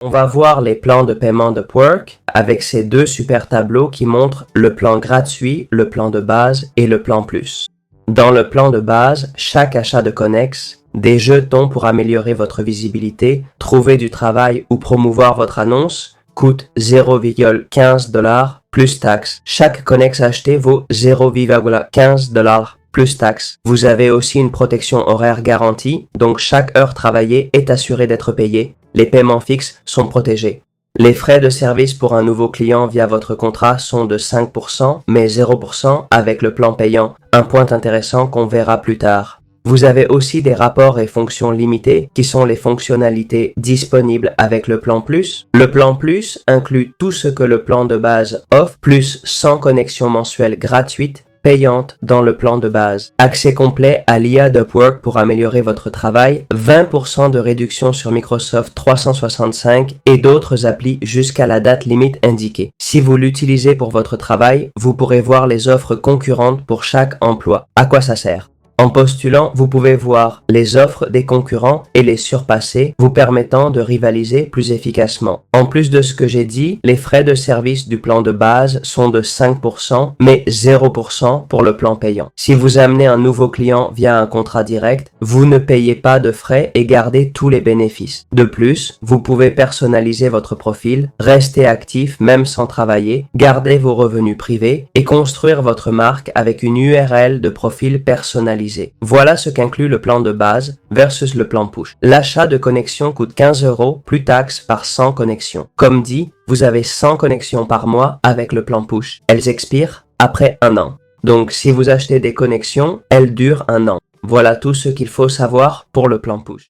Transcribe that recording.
On va voir les plans de paiement d'Upwork avec ces deux super tableaux qui montrent le plan gratuit, le plan de base et le plan plus. Dans le plan de base, chaque achat de Connex, des jetons pour améliorer votre visibilité, trouver du travail ou promouvoir votre annonce coûte 0,15 $ plus taxes. Chaque Connex acheté vaut 0,15 $ plus taxes. Vous avez aussi une protection horaire garantie, donc chaque heure travaillée est assurée d'être payée. Les paiements fixes sont protégés. Les frais de service pour un nouveau client via votre contrat sont de 5%, mais 0% avec le plan payant, un point intéressant qu'on verra plus tard. Vous avez aussi des rapports et fonctions limitées qui sont les fonctionnalités disponibles avec le plan plus. Le plan plus inclut tout ce que le plan de base offre, plus 100 connexions mensuelles gratuites payante dans le plan de base. Accès complet à l'IA d'Upwork pour améliorer votre travail, 20% de réduction sur Microsoft 365 et d'autres applis jusqu'à la date limite indiquée. Si vous l'utilisez pour votre travail, vous pourrez voir les offres concurrentes pour chaque emploi. À quoi ça sert ? En postulant, vous pouvez voir les offres des concurrents et les surpasser, vous permettant de rivaliser plus efficacement. En plus de ce que j'ai dit, les frais de service du plan de base sont de 5%, mais 0% pour le plan payant. Si vous amenez un nouveau client via un contrat direct, vous ne payez pas de frais et gardez tous les bénéfices. De plus, vous pouvez personnaliser votre profil, rester actif même sans travailler, garder vos revenus privés et construire votre marque avec une URL de profil personnalisé. Voilà ce qu'inclut le plan de base versus le plan push. L'achat de connexions coûte 15 € plus taxes par 100 connexions. Comme dit, vous avez 100 connexions par mois avec le plan push. Elles expirent après 1 an. Donc si vous achetez des connexions, elles durent 1 an. Voilà tout ce qu'il faut savoir pour le plan push.